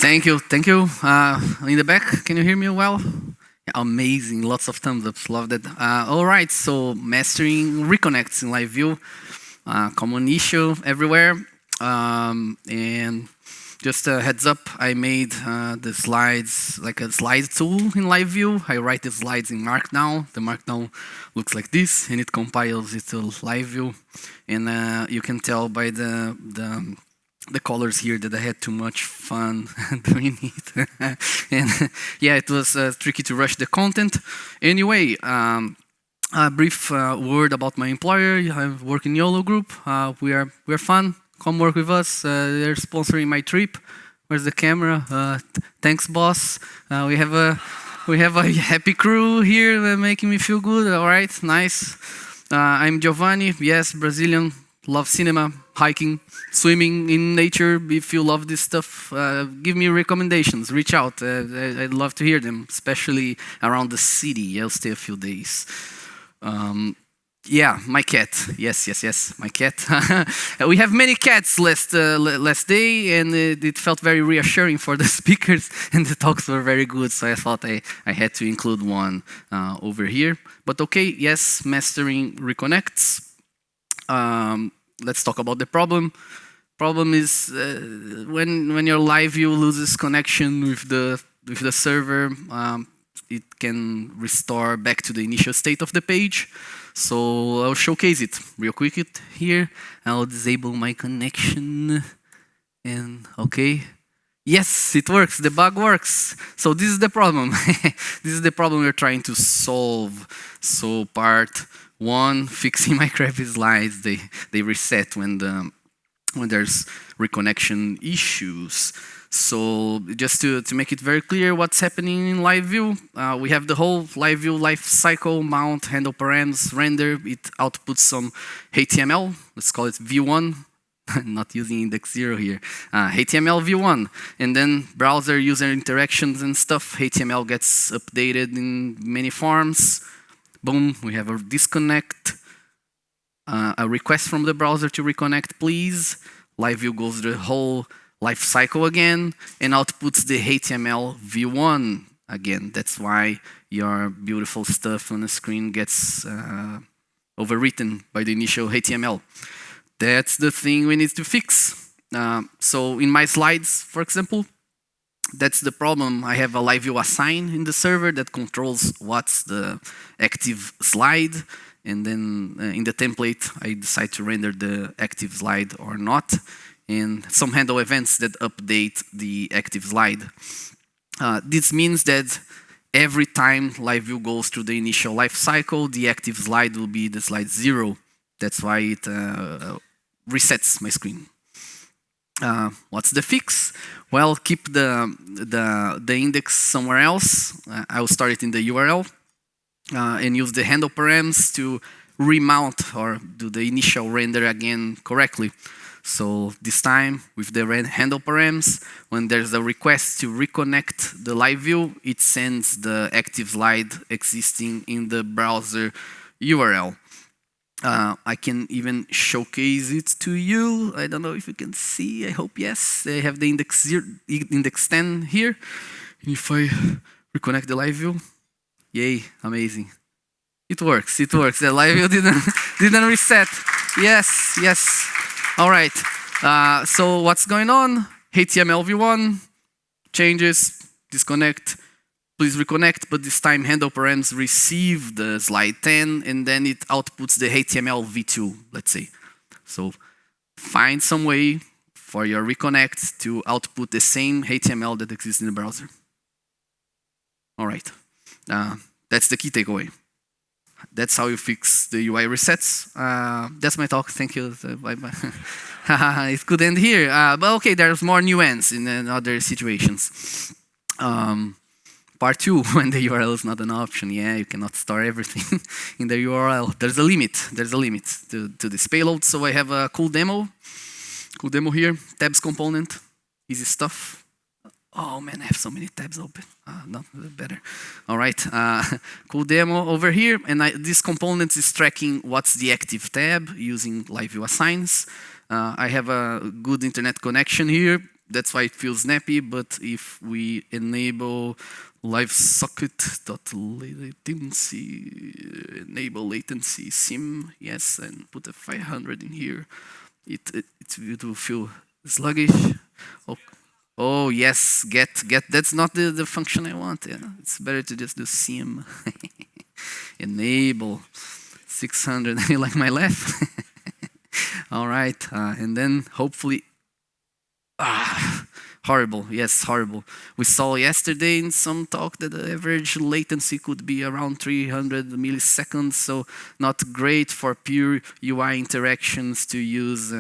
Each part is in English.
Thank you, thank you. In the back, can you hear me well? Yeah, amazing, lots of thumbs ups, love that. All right, so mastering reconnects in LiveView, common issue everywhere. And just a heads up, I made the slides like a slide tool in LiveView. I write the slides in Markdown. The Markdown looks like this, and it compiles it to LiveView. And you can tell by the colors here that I had too much fun doing it. And yeah, it was tricky to rush the content. Anyway, a brief word about my employer. I work in YOLO Group. We're fun. Come work with us. They're sponsoring my trip. Where's the camera? Thanks, boss. We have a happy crew here, making me feel good. All right, nice. I'm Giovanni. Yes, Brazilian. Love cinema, hiking, swimming in nature. If you love this stuff, give me recommendations. Reach out. I'd love to hear them, especially around the city. I'll stay a few days. Yeah, my cat. Yes, my cat. We have many cats last day, and it felt very reassuring for the speakers, and the talks were very good, so I thought I had to include one over here. But okay, yes, mastering Reconnects. Let's talk about the problem. Problem is when your LiveView loses connection with the server, it can restore back to the initial state of the page. So I'll showcase it real quick here. I'll disable my connection, and okay. Yes, it works. The bug works. So this is the problem. This is the problem we're trying to solve. So part one, fixing my crappy slides. They reset when there's reconnection issues. So just to make it very clear what's happening in LiveView, we have the whole LiveView lifecycle, mount, handle params, render. It outputs some HTML. Let's call it v1. Not using index 0 here. HTML v1. And then browser user interactions and stuff. HTML gets updated in many forms. Boom, we have a disconnect, a request from the browser to reconnect, please. LiveView goes the whole life cycle again and outputs the HTML v1 again. That's why your beautiful stuff on the screen gets overwritten by the initial HTML. That's the thing we need to fix. So in my slides, for example, that's the problem. I have a LiveView assign in the server that controls what's the active slide, and then in the template I decide to render the active slide or not, and some handle events that update the active slide. This means that every time LiveView goes through the initial life cycle, the active slide will be the slide 0. That's why it resets my screen. What's the fix? Well, keep the index somewhere else. I will start it in the URL and use the handle params to remount or do the initial render again correctly. So this time with the handle params, when there's a request to reconnect the LiveView, it sends the active slide existing in the browser URL. I can even showcase it to you. I don't know if you can see. I hope yes. I have the index 10 here. And if I reconnect the LiveView, yay, amazing. It works. It works. The LiveView didn't reset. Yes. All right. So what's going on? HTML v1 changes, disconnect. Please reconnect, but this time handle params receive the slide 10, and then it outputs the HTML v2, let's say. So find some way for your reconnect to output the same HTML that exists in the browser. All right, that's the key takeaway. That's how you fix the UI resets. That's my talk. Thank you. Bye-bye. It could end here, but okay, there's more nuance in other situations. Part 2, when the URL is not an option. Yeah, you cannot store everything in the URL. There's a limit. There's a limit to this payload. So I have a cool demo here. Tabs component, easy stuff. Oh man, I have so many tabs open. Not better. All right, cool demo over here. And this component is tracking what's the active tab using LiveView assigns. I have a good internet connection here. that's why it feels snappy, but if we enable livesocket.latency, enable latency sim, yes, and put a 500 in here, it will feel sluggish. Oh yes, get. That's not the function I want. Yeah, it's better to just do sim. Enable 600. You like my laugh? All right, and then hopefully. Horrible. Yes, horrible. We saw yesterday in some talk that the average latency could be around 300 milliseconds, so not great for pure UI interactions to use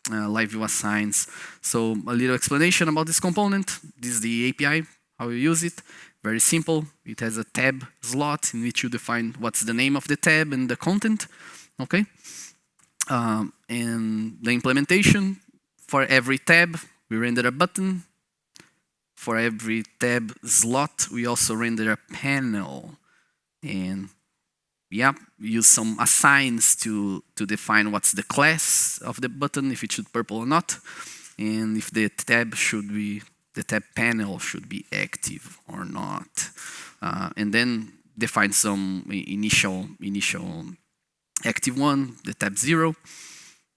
LiveView assigns. So a little explanation about this component. This is the API, how you use it. Very simple. It has a tab slot in which you define what's the name of the tab and the content. Okay. And the implementation, for every tab, we render a button. For every tab slot, we also render a panel. And yeah, use some assigns to define what's the class of the button, if it should purple or not, and if the tab panel should be active or not. And then define some initial active one, the tab 0.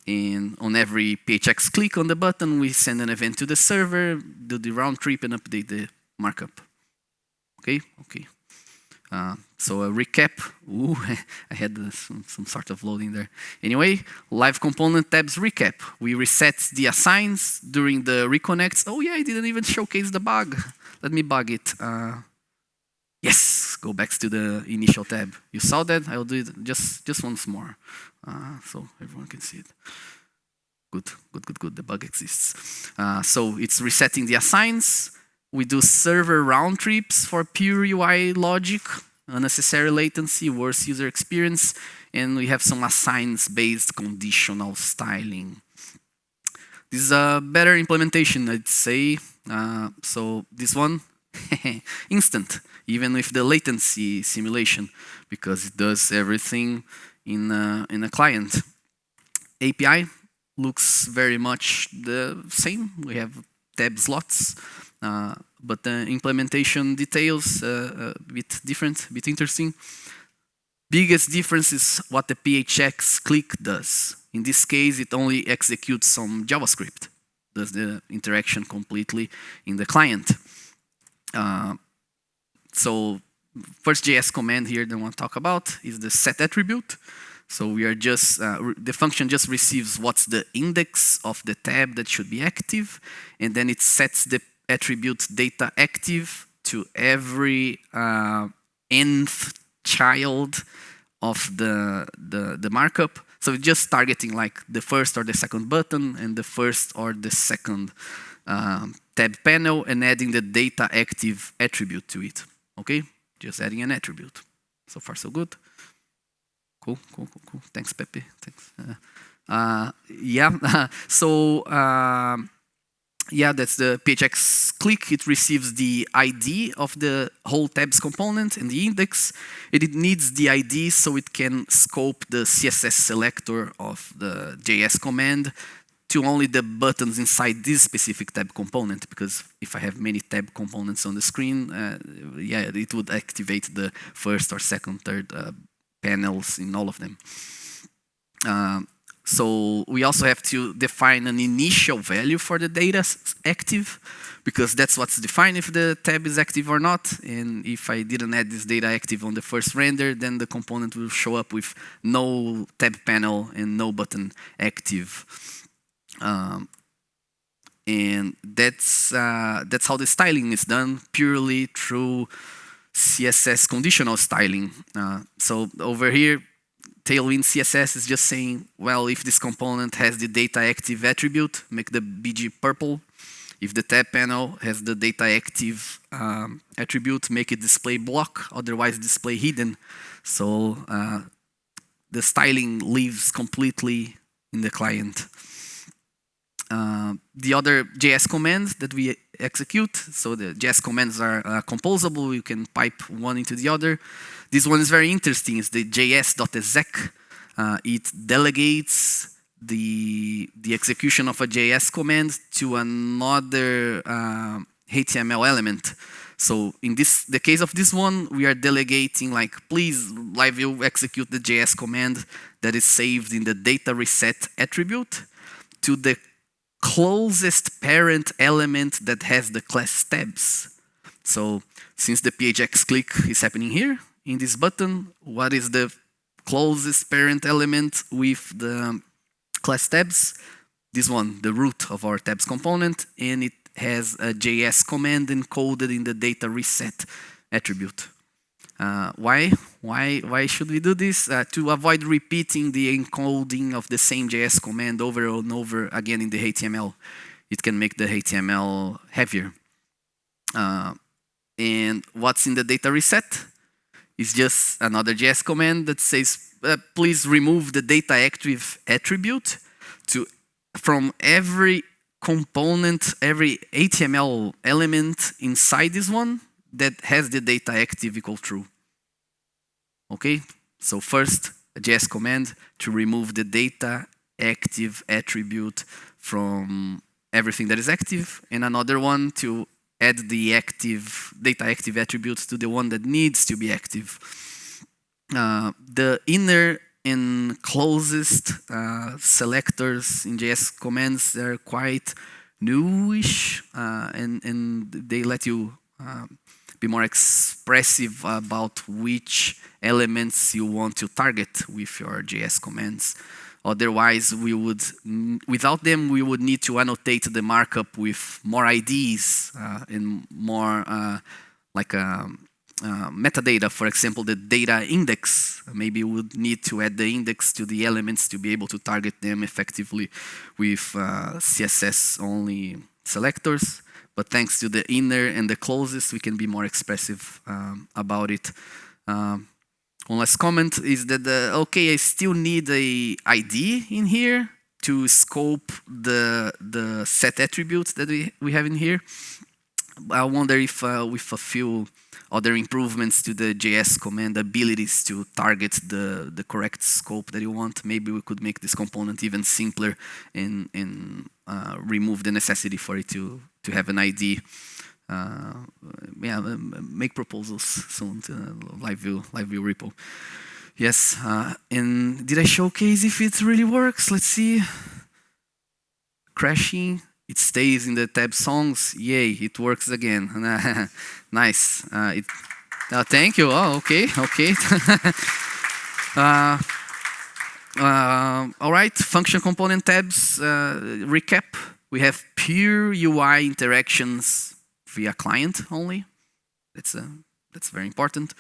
And on every PHX click on the button, we send an event to the server, do the round trip, and update the markup. Okay, okay. So a recap. Ooh, I had some sort of loading there. Anyway, live component tabs recap. We reset the assigns during the reconnects. Oh yeah, I didn't even showcase the bug. Let me bug it. Yes, go back to the initial tab. You saw that? I'll do it just once more, so everyone can see it. Good. The bug exists. So it's resetting the assigns. We do server round trips for pure UI logic, unnecessary latency, worse user experience, and we have some assigns-based conditional styling. This is a better implementation, I'd say. So this one, instant, even with the latency simulation, because it does everything in a client. API looks very much the same. We have tab slots, but the implementation details a bit different, a bit interesting. Biggest difference is what the PHX click does. In this case, it only executes some JavaScript, does the interaction completely in the client. So first JS command here that I want to talk about is the set attribute. So we are just, the function just receives what's the index of the tab that should be active, and then it sets the attribute data active to every nth child of the markup. So it's just targeting like the first or the second button and the first or the second tab panel and adding the data active attribute to it. Okay, just adding an attribute. So far, so good. Cool. Thanks, Pepe. Thanks. Yeah. So yeah, that's the PHX click. It receives the ID of the whole tabs component and the index. It needs the ID so it can scope the CSS selector of the JS command to only the buttons inside this specific tab component, because if I have many tab components on the screen, yeah, it would activate the first or second, third panels in all of them. So we also have to define an initial value for the data active, because that's what's defined if the tab is active or not. And if I didn't add this data active on the first render, then the component will show up with no tab panel and no button active. And that's how the styling is done, purely through CSS conditional styling. So over here, Tailwind CSS is just saying, well, if this component has the data active attribute, make the BG purple. If the tab panel has the data active attribute, make it display block, otherwise display hidden. So the styling lives completely in the client. The other JS commands that we execute, so the JS commands are composable, you can pipe one into the other. This one is very interesting, it's the js.exec. It delegates the execution of a JS command to another HTML element. So in the case of this one, we are delegating like, please LiveView execute the JS command that is saved in the data reset attribute to the closest parent element that has the class tabs. So since the PHX click is happening here in this button, what is the closest parent element with the class tabs? This one, the root of our tabs component, and it has a JS command encoded in the data reset attribute. Why should we do this? To avoid repeating the encoding of the same JS command over and over again in the HTML. It can make the HTML heavier. And what's in the data reset is just another JS command that says, please remove the data active attribute from every component, every HTML element inside this one that has the data active equal true. Okay, so first a JS command to remove the data active attribute from everything that is active, and another one to add the data active attributes to the one that needs to be active. The inner and closest selectors in JS commands are quite newish, and they let you be more expressive about which elements you want to target with your JS commands. Otherwise, without them, we would need to annotate the markup with more IDs and more metadata. For example, the data index. Maybe we would need to add the index to the elements to be able to target them effectively with CSS-only selectors. But thanks to the inner and the closest, we can be more expressive about it. One last comment is that, okay, I still need a ID in here to scope the set attributes that we have in here. I wonder if with a few other improvements to the JS command abilities to target the correct scope that you want, maybe we could make this component even simpler and remove the necessity for it to have an ID. Yeah, make proposals soon to LiveView repo. Yes, and did I showcase if it really works? Let's see. Crashing. It stays in the tab songs. Yay, it works again. Nice. Thank you. Oh, okay. All right, function component tabs. Recap. We have pure UI interactions via client only. That's very important.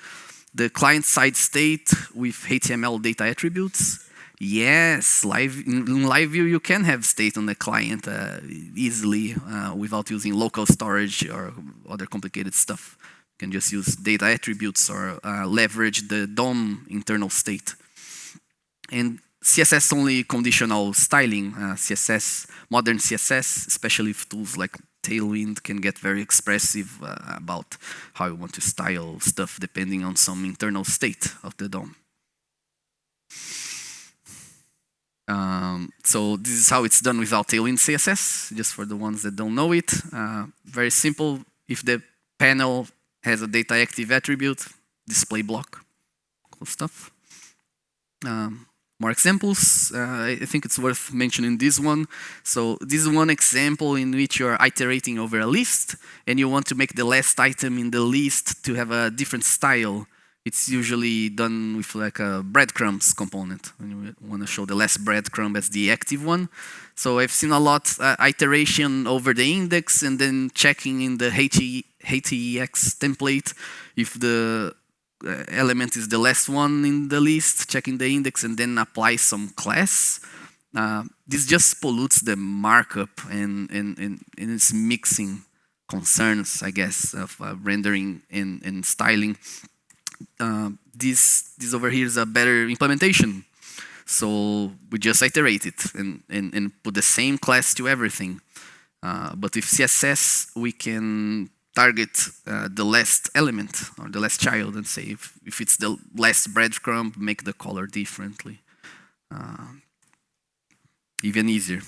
The client-side state with HTML data attributes. Yes, in LiveView you can have state on the client easily without using local storage or other complicated stuff. You can just use data attributes or leverage the DOM internal state. And CSS-only conditional styling, modern CSS, especially if tools like Tailwind can get very expressive about how you want to style stuff depending on some internal state of the DOM. So this is how it's done without Tailwind CSS, just for the ones that don't know it. Very simple. If the panel has a data active attribute, display block, cool stuff. More examples. I think it's worth mentioning this one. So this is one example in which you're iterating over a list and you want to make the last item in the list to have a different style. It's usually done with like a breadcrumbs component when you want to show the last breadcrumb as the active one. So I've seen a lot iteration over the index and then checking in the HEX template if the element is the last one in the list, checking the index and then apply some class. This just pollutes the markup and it's mixing concerns, I guess, of rendering and styling. This over here is a better implementation. So we just iterate it and put the same class to everything. But with CSS, we can target the last element or the last child and say if it's the last breadcrumb, make the color differently. even easier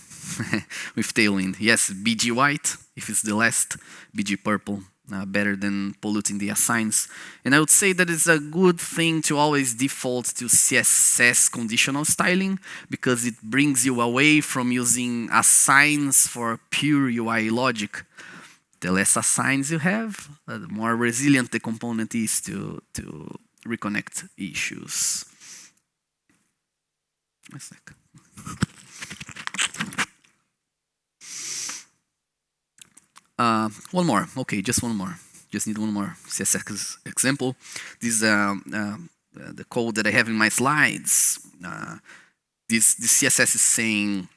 with Tailwind. Yes, BG white, if it's the last, BG purple, better than polluting the assigns. And I would say that it's a good thing to always default to CSS conditional styling, because it brings you away from using assigns for pure UI logic. The less assigns you have, the more resilient the component is to reconnect issues. A sec. One more. Okay, just one more. Just need one more CSS example. This is the code that I have in my slides. This CSS is saying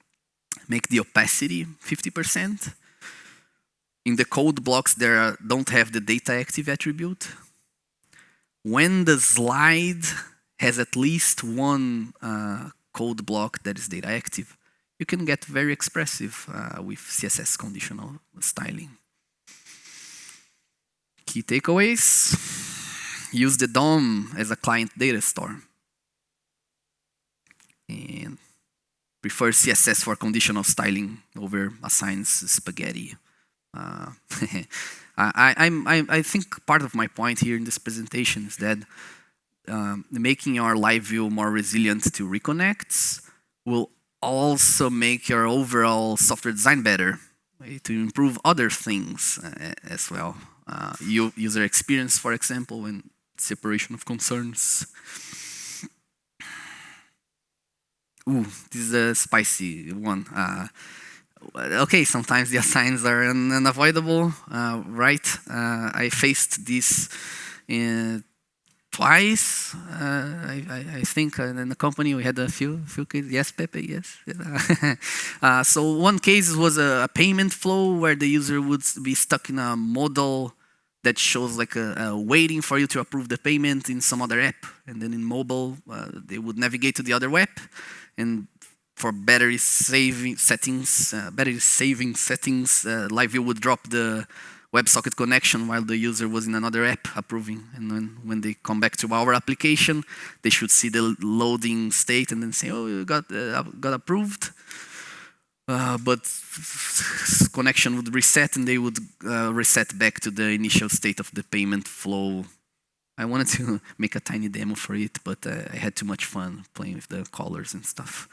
make the opacity 50%. In the code blocks, don't have the data active attribute. When the slide has at least one code block that is data active, you can get very expressive with CSS conditional styling. Key takeaways: use the DOM as a client data store. And prefer CSS for conditional styling over assigns spaghetti. I think part of my point here in this presentation is that making your LiveView more resilient to reconnects will also make your overall software design better, right? To improve other things as well. User experience, for example, and separation of concerns. Ooh, this is a spicy one. Okay, sometimes the assigns are unavoidable, right? I faced this twice. I think in the company we had a few cases. Yes, Pepe, yes. So one case was a payment flow where the user would be stuck in a model that shows like a waiting for you to approve the payment in some other app, and then in mobile they would navigate to the other app, and for battery saving settings, LiveView would drop the WebSocket connection while the user was in another app approving. And then when they come back to our application, they should see the loading state and then say, oh, you got approved. But connection would reset and they would reset back to the initial state of the payment flow. I wanted to make a tiny demo for it, but I had too much fun playing with the colors and stuff.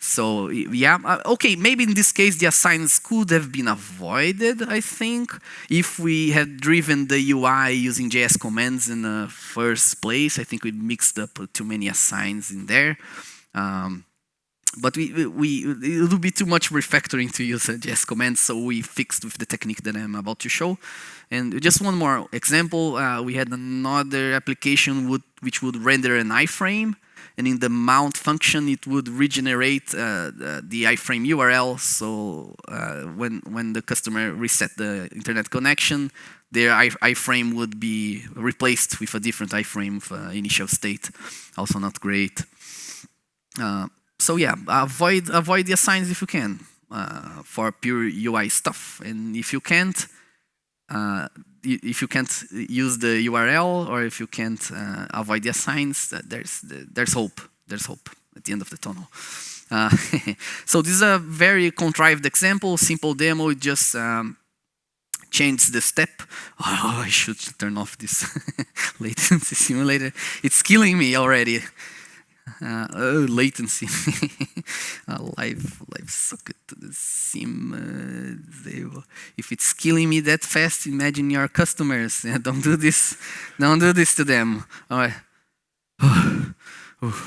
So yeah, okay, maybe in this case the assigns could have been avoided, I think, if we had driven the UI using JS commands in the first place. I think we mixed up too many assigns in there. But it would be too much refactoring to use JS commands, so we fixed with the technique that I'm about to show. And just one more example, we had another application which would render an iframe, and in the mount function it would regenerate the iframe URL. So when the customer reset the internet connection, their iframe would be replaced with a different iframe of initial state. Also not great. So yeah, avoid the assigns if you can for pure UI stuff, and if you can't use the URL, or if you can't avoid the assigns, there's hope. There's hope at the end of the tunnel. So this is a very contrived example, simple demo. It just changed the step. Oh, I should turn off this latency simulator. It's killing me already. Latency. Live socket to the sim. If it's killing me that fast, imagine your customers. Don't do this. Don't do this to them. All right.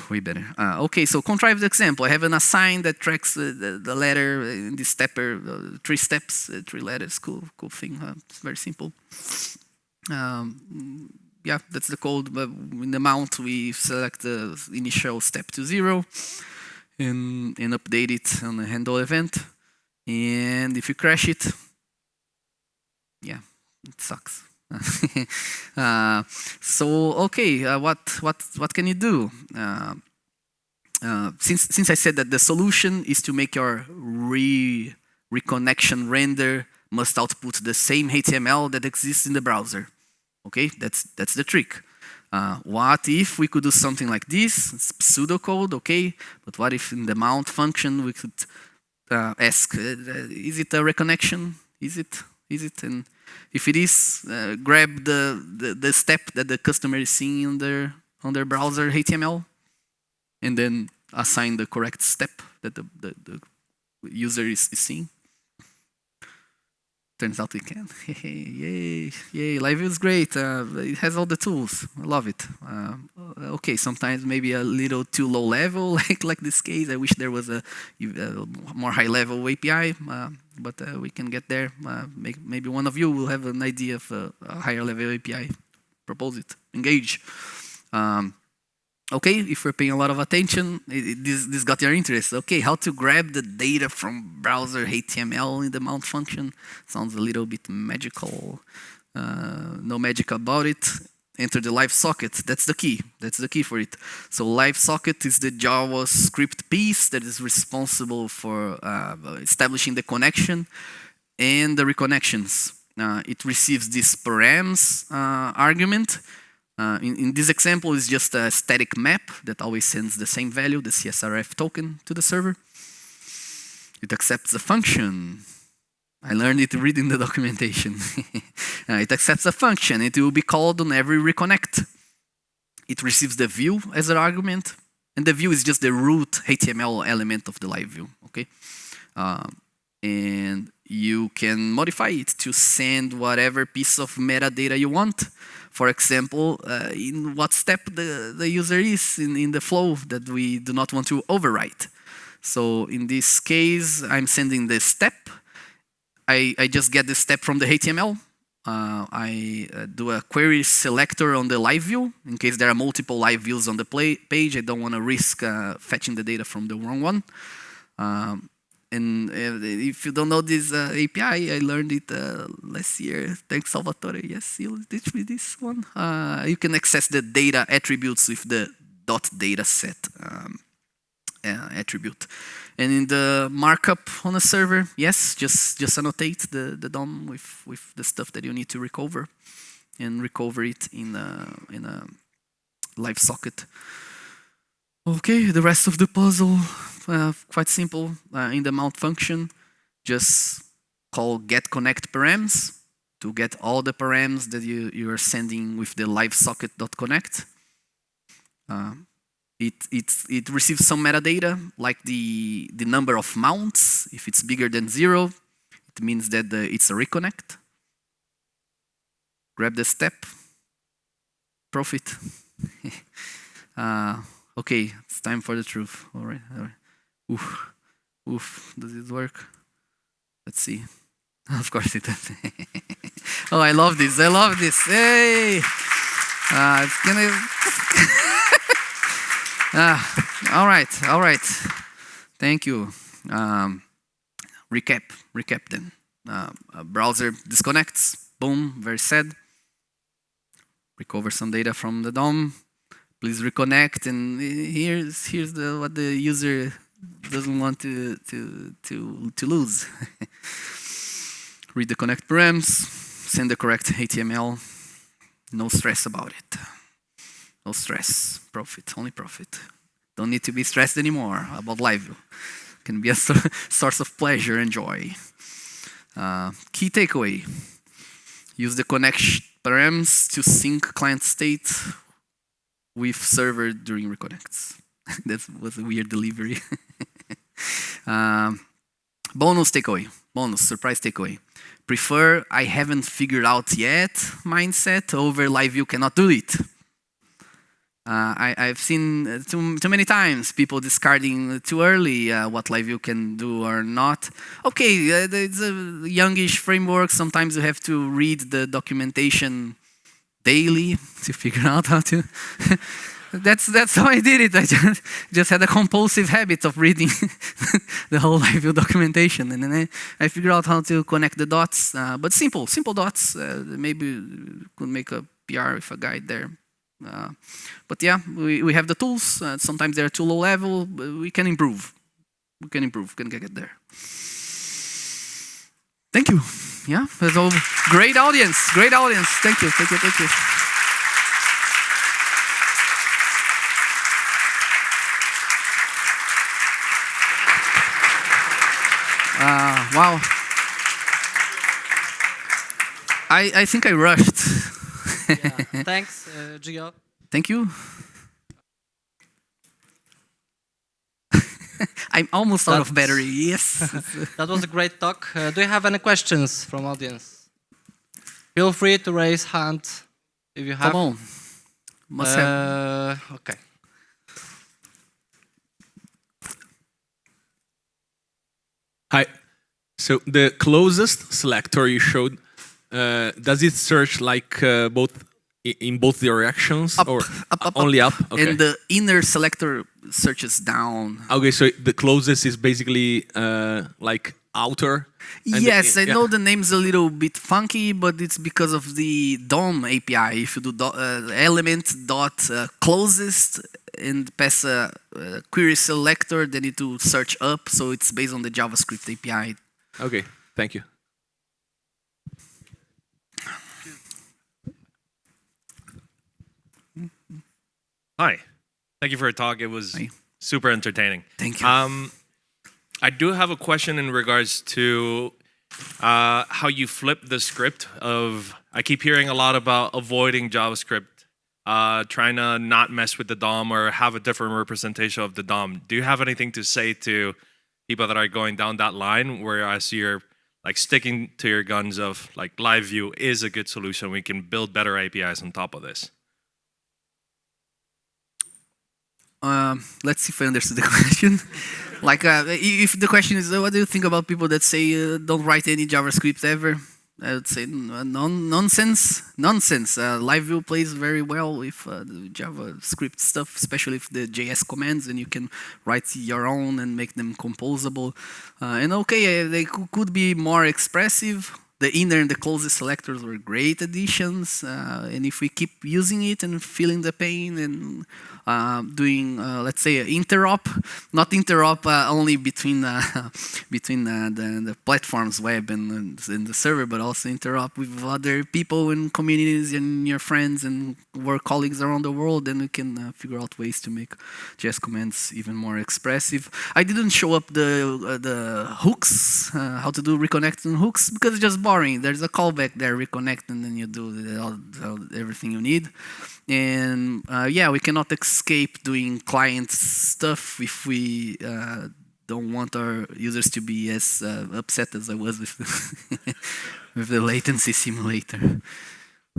Way better. Okay, so contrived example. I have an assign that tracks the letter in this stepper, 3 steps, 3 letters. Cool thing. It's very simple. Yeah, that's the code. But in the mount, we select the initial step to 0 and update it on the handle event. And if you crash it, yeah, it sucks. So okay, what can you do? Since I said that the solution is to make your reconnection render must output the same HTML that exists in the browser. Okay, that's the trick. What if we could do something like this? It's pseudocode, okay, but what if in the mount function we could ask, is it a reconnection? Is it? And if it is, grab the step that the customer is seeing on their browser HTML, and then assign the correct step that the user is seeing. Turns out we can. Yay, yay, LiveView is great. It has all the tools. I love it. Okay, sometimes maybe a little too low level, like this case. I wish there was a more high level API, but we can get there. Maybe one of you will have an idea of a higher level API. Propose it, engage. Okay, if we're paying a lot of attention, this got your interest. Okay, how to grab the data from browser HTML in the mount function. Sounds a little bit magical. No magic about it. Enter the live socket. That's the key. That's the key for it. So live socket is the JavaScript piece that is responsible for establishing the connection and the reconnections. It receives this params argument. In this example, it's just a static map that always sends the same value, the CSRF token, to the server. It accepts a function. I learned it reading the documentation. It accepts a function. It will be called on every reconnect. It receives the view as an argument, and the view is just the root HTML element of the live view. Okay, and you can modify it to send whatever piece of metadata you want. For example, in what step the user is in the flow that we do not want to overwrite. So in this case, I'm sending the step. I just get the step from the HTML. I do a query selector on the live view. In case there are multiple live views on the page, I don't want to risk fetching the data from the wrong one. And if you don't know this API, I learned it last year. Thanks, Salvatore. Yes, you teach me this one. You can access the data attributes with the .dataset attribute. And in the markup on a server, yes, just annotate the DOM with the stuff that you need to recover, and recover it in a live socket. Okay, the rest of the puzzle, quite simple. In the mount function, just call get_connect params to get all the params that you are sending with the live socket.connect. It receives some metadata, like the number of mounts. If it's bigger than 0, it means that it's a reconnect. Grab the step, profit. Okay, it's time for the truth. All right. Oof, does it work? Let's see. Of course it does. Oh, I love this. Hey! It's gonna... all right. Thank you. Recap then. Browser disconnects. Boom, very sad. Recover some data from the DOM. Please reconnect, and here's what the user doesn't want to lose. Read the connect params, send the correct HTML. No stress about it. No stress. Profit, only profit. Don't need to be stressed anymore about LiveView. Can be a source of pleasure and joy. Key takeaway: use the connect params to sync client state with server during reconnects. That was a weird delivery. Bonus surprise takeaway. Prefer I haven't figured out yet mindset over LiveView cannot do it. I've seen too many times people discarding too early what LiveView can do or not. Okay, it's a youngish framework. Sometimes you have to read the documentation daily to figure out how to. That's how I did it. I just had a compulsive habit of reading the whole LiveView documentation, and then I figured out how to connect the dots. But simple dots. Maybe could make a PR with a guide there. But yeah, we have the tools. Sometimes they're too low level. We can improve. We can get there. Thank you. Yeah, that's all. Great audience. Thank you. Wow. I think I rushed. Yeah. Thanks, Gio. Thank you. I'm almost out of battery. Yes. That was a great talk. Do you have any questions from audience? Feel free to raise hand if you have. Come on. Must have. Okay. Hi. So the closest selector you showed, does it search like both in both directions Up, or up, only up? Okay. And the inner selector searches down. Okay, so the closest is basically like outer. Yes, I know the name's a little bit funky, but it's because of the DOM API. If you do element dot closest and pass a query selector, then it will search up. So it's based on the JavaScript API. Okay, thank you. Hi. Thank you for your talk. It was super entertaining. Thank you. I do have a question in regards to how you flip the script of, I keep hearing a lot about avoiding JavaScript, trying to not mess with the DOM or have a different representation of the DOM. Do you have anything to say to people that are going down that line, whereas you're like sticking to your guns of like LiveView is a good solution, we can build better APIs on top of this? Let's see if I understood the question. Like, if the question is, what do you think about people that say don't write any JavaScript ever? I would say nonsense. Nonsense. LiveView plays very well with the JavaScript stuff, especially with the JS commands, and you can write your own and make them composable. And okay, they could be more expressive. The inner and the closest selectors were great additions, and if we keep using it and feeling the pain and doing, let's say, interop, not interop only between the platforms, web and the server, but also interop with other people and communities and your friends and work colleagues around the world, then we can figure out ways to make JS commands even more expressive. I didn't show up the hooks, how to do reconnect and hooks, because it's just boring. There's a callback there, reconnect, and then you do everything you need. And yeah, we cannot escape doing client stuff if we don't want our users to be as upset as I was with with the latency simulator.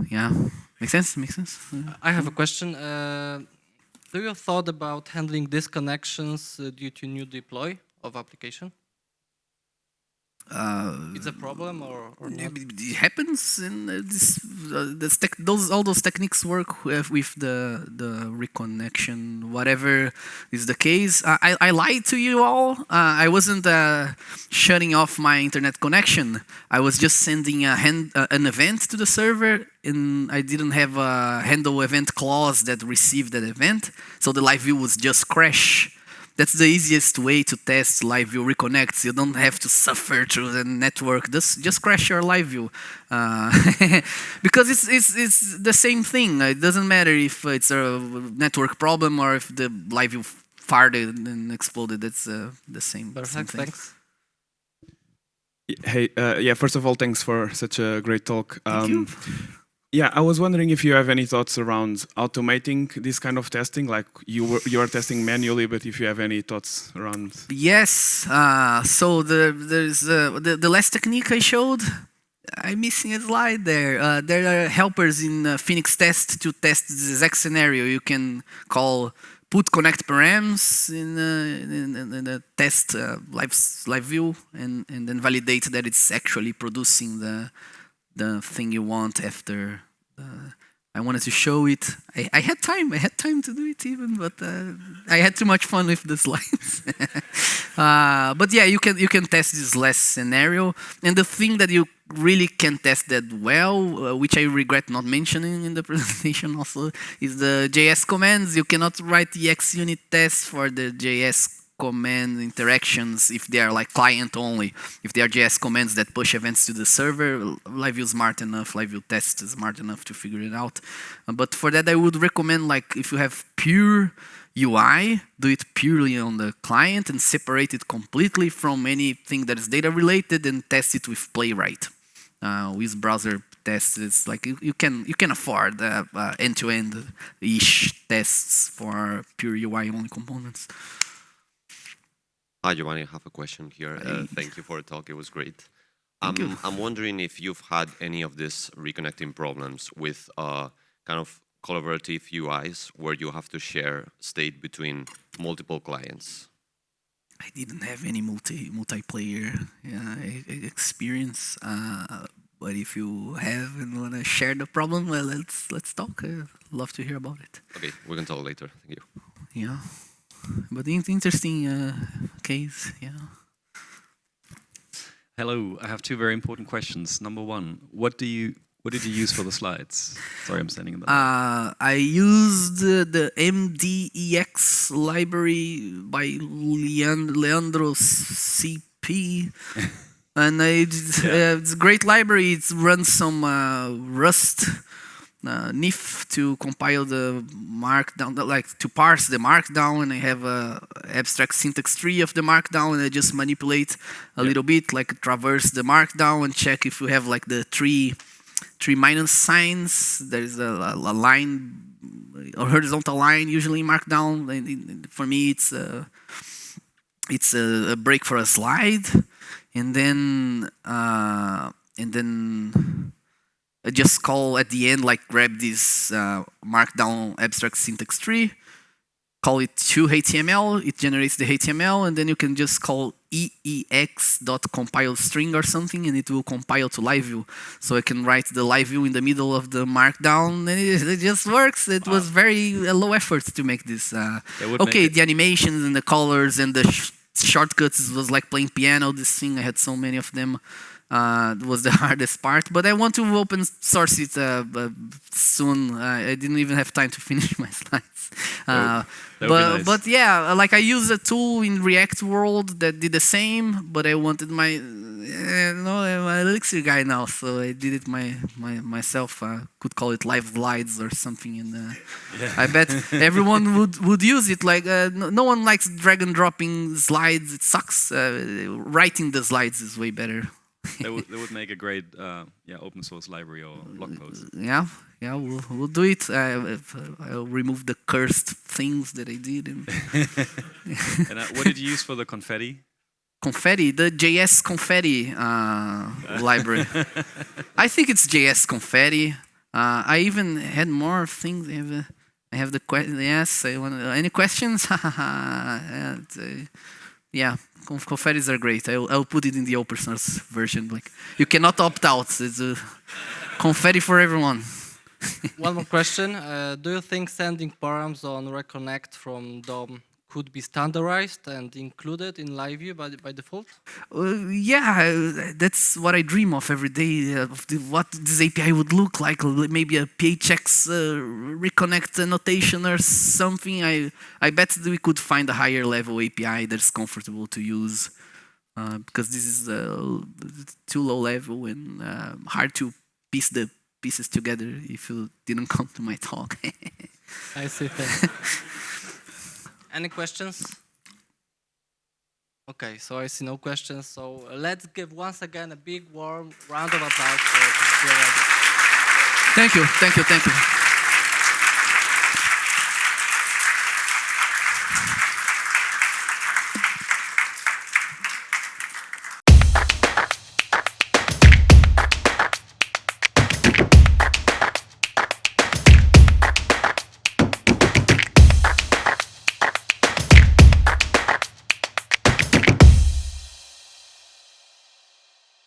Yeah, makes sense. Makes sense. I have a question. Do you thought about handling disconnections due to new deploy of application? It's a problem or not? It happens, and all those techniques work with the reconnection, whatever is the case. I lied to you all. I wasn't shutting off my internet connection. I was just sending an event to the server, and I didn't have a handle event clause that received that event, so the LiveView was just crash. That's the easiest way to test LiveView reconnects. You don't have to suffer through the network. Just crash your LiveView. Because it's the same thing. It doesn't matter if it's a network problem or if the LiveView farted and exploded. It's the same. Perfect, thanks. Hey, yeah, first of all, thanks for such a great talk. Thank you. Yeah, I was wondering if you have any thoughts around automating this kind of testing, like you are testing manually, but if you have any thoughts around. Yes. So there's the last technique I showed. I'm missing a slide there. There are helpers in Phoenix Test to test this exact scenario. You can call put connect params in the test LiveView and then validate that it's actually producing the thing you want after. I wanted to show it. I had time. I had time to do it even, but I had too much fun with the slides. But yeah, you can test this last scenario, and the thing that you really can test that well, which I regret not mentioning in the presentation also, is the JS commands. You cannot write the XUnit test for the JS command interactions if they are like client only. If they are JS commands that push events to the server, LiveView is smart enough, LiveView test is smart enough to figure it out. But for that, I would recommend, like, if you have pure UI, do it purely on the client and separate it completely from anything that is data related and test it with Playwright. With browser tests, it's like you can afford end-to-end-ish tests for pure UI only components. Hi, Giovanni. I have a question here. Thank you for the talk. It was great. I'm wondering if you've had any of these reconnecting problems with kind of collaborative UIs where you have to share state between multiple clients. I didn't have any multiplayer experience, but if you have and want to share the problem, well, let's talk. I'd love to hear about it. Okay, we can talk later. Thank you. Yeah, but interesting case. Yeah. Hello, I have two very important questions. Number one, what did you use for the slides? Sorry, I'm standing in the I used the MDEX library by Leandro CP, and it's a great library. It runs some Rust NIF to compile the markdown, like to parse the markdown, and I have a abstract syntax tree of the markdown, and I just manipulate a little bit, like traverse the markdown and check if you have like the three minus signs. There is a line, a horizontal line usually in markdown. And for me, it's a break for a slide, and then I just call at the end, like grab this markdown abstract syntax tree, call it to HTML, it generates the HTML, and then you can just call eex.compile_string or something, and it will compile to LiveView. So I can write the LiveView in the middle of the markdown, and it just works. It was very low effort to make this. Okay, the animations and the colors and the shortcuts was like playing piano. This thing, I had so many of them. Was the hardest part, but I want to open source it soon. I didn't even have time to finish my slides. But yeah, like I used a tool in React World that did the same, but I wanted my I'm Elixir guy now, so I did it myself. Could call it live slides or something, and I bet everyone would use it. Like no one likes drag and dropping slides. It sucks. Writing the slides is way better. That would make a great open source library or blog post. Yeah, we'll do it. I'll remove the cursed things that I did. And, and what did you use for the confetti? Confetti, the JS confetti library. I think it's JS confetti. I even had more things. I have the question. Yes, any questions? Yeah, confettis are great. I'll put it in the open source version. Like you cannot opt out. It's a confetti for everyone. One more question. Do you think sending params on Reconnect from DOM could be standardized and included in LiveView by default? Yeah, that's what I dream of every day, what this API would look like, maybe a PHX reconnect annotation or something. I bet that we could find a higher level API that's comfortable to use, because this is too low level and hard to piece the pieces together if you didn't come to my talk. I see, thanks. Any questions? Okay, so I see no questions. So let's give once again a big warm round of applause for Giovanni. Thank you.